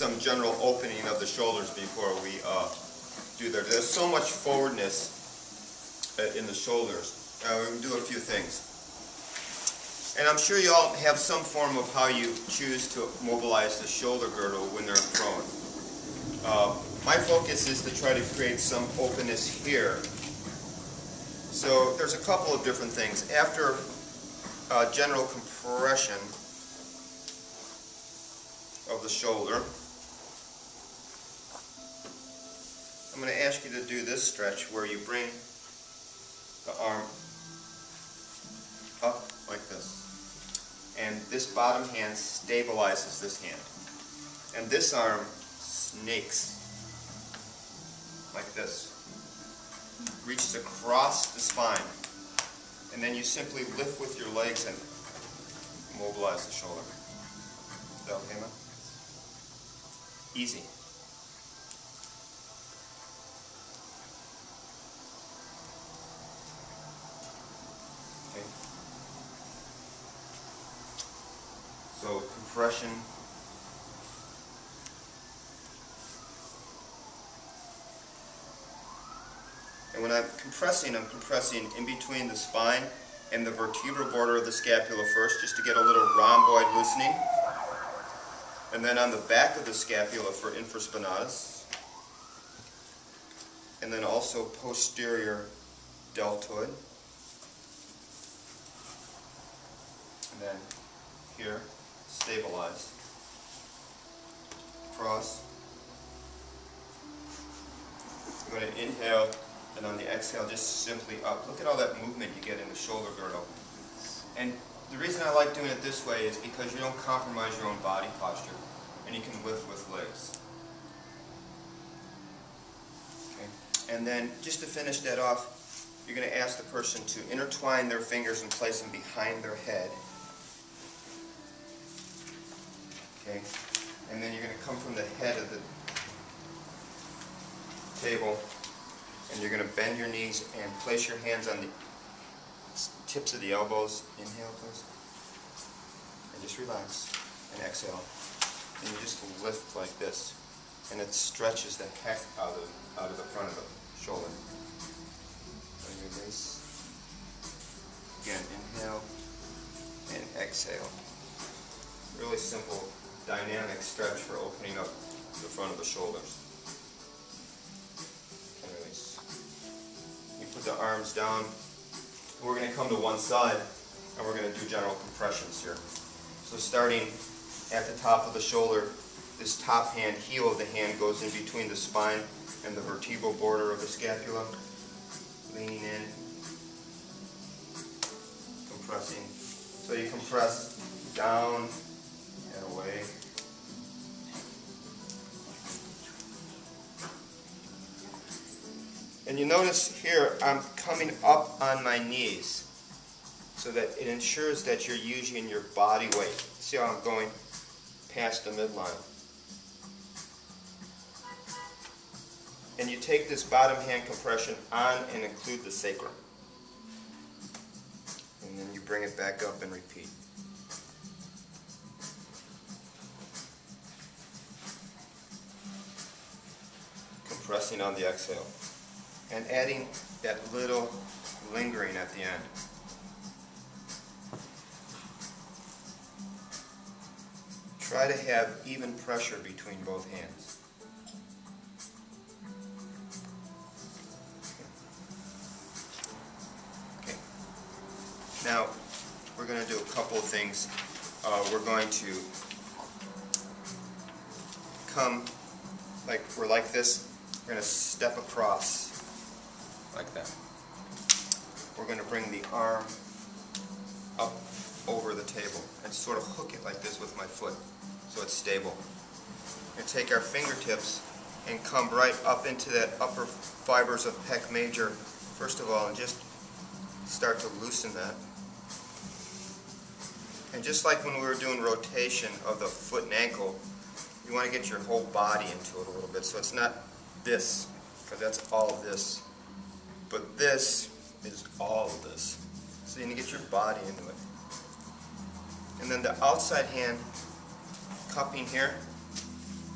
some general opening of the shoulders before we do that. There's so much forwardness in the shoulders. We can do a few things. And I'm sure you all have some form of how you choose to mobilize the shoulder girdle when they're prone. My focus is to try to create some openness here. So there's a couple of different things. After general compression of the shoulder, I'm going to ask you to do this stretch where you bring the arm up like this. And this bottom hand stabilizes this hand. And this arm snakes like this. Reaches across the spine. And then you simply lift with your legs and mobilize the shoulder. Is that okay, man? Easy. Okay. So compression. And when I'm compressing in between the spine and the vertebral border of the scapula first, just to get a little rhomboid loosening. And then on the back of the scapula for infraspinatus. And then also posterior deltoid. And then here, stabilize. Cross. I'm going to inhale, and on the exhale, just simply up. Look at all that movement you get in the shoulder girdle. And the reason I like doing it this way is because you don't compromise your own body posture, and you can lift with legs. Okay. And then, just to finish that off, you're going to ask the person to intertwine their fingers and place them behind their head. Okay. And then you're going to come from the head of the table, and you're going to bend your knees and place your hands on the tips of the elbows. Inhale, please. And just relax. And exhale. And you just lift like this. And it stretches the heck out of the front of the shoulder. And release. Again, inhale and exhale. Really simple, dynamic stretch for opening up the front of the shoulders. Put the arms down. We're going to come to one side and we're going to do general compressions here. So starting at the top of the shoulder, this top hand, heel of the hand goes in between the spine and the vertebral border of the scapula. Leaning in, compressing. So you compress down and away. And you notice here, I'm coming up on my knees so that it ensures that you're using your body weight. See how I'm going past the midline. And you take this bottom hand compression on and include the sacrum. And then you bring it back up and repeat. Compressing on the exhale. And adding that little lingering at the end. Try to have even pressure between both hands. Okay. Now, we're going to do a couple of things. We're going to come like this. We're going to step across. Like that. We're going to bring the arm up over the table and sort of hook it like this with my foot so it's stable. And take our fingertips and come right up into that upper fibers of pec major first of all and just start to loosen that. And just like when we were doing rotation of the foot and ankle, you want to get your whole body into it a little bit so it's not this, because that's all this. But this is all of this. So you need to get your body into it. And then the outside hand cupping here,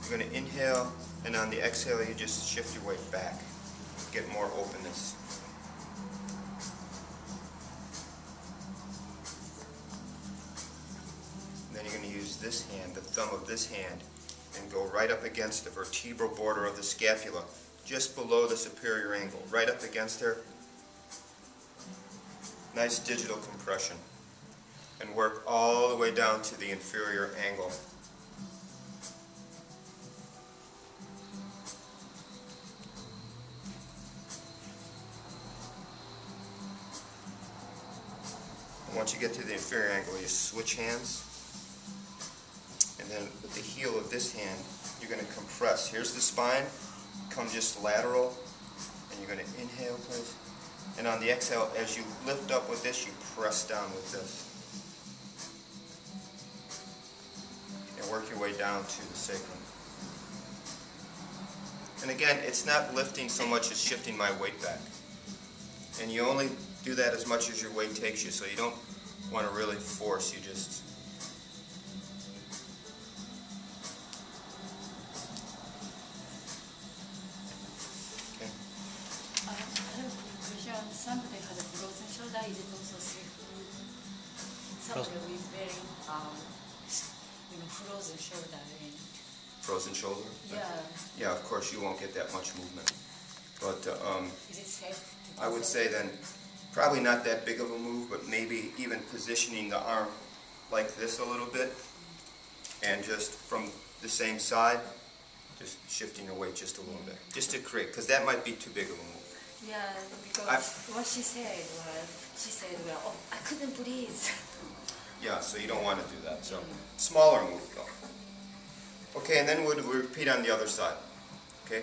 You're going to inhale, and on the exhale, you just shift your weight back. Get more openness. Then you're going to use this hand, the thumb of this hand, and go right up against the vertebral border of the scapula, just below the superior angle, right up against her. Nice digital compression. And work all the way down to the inferior angle. And once you get to the inferior angle, you switch hands. And then with the heel of this hand, you're going to compress. Here's the spine. Come just lateral. And you're going to inhale, please. And on the exhale, as you lift up with this, you press down with this. And work your way down to the sacrum. And again, it's not lifting so much as shifting my weight back. And you only do that as much as your weight takes you, so you don't want to really force, you just... Okay. I have a question. Somebody has a frozen shoulder, is it also safe? Somebody with very, frozen shoulder. Frozen shoulder? Yeah. Yeah, of course you won't get that much movement. But Is it safe? I would say then, probably not that big of a move, but maybe even positioning the arm like this a little bit, and just from the same side, just shifting your weight just a little bit, just to create, because that might be too big of a move. Yeah, because what she said was, well, oh, I couldn't breathe. Yeah, so you don't want to do that. So smaller move though. Okay, and then we'll repeat on the other side. Okay.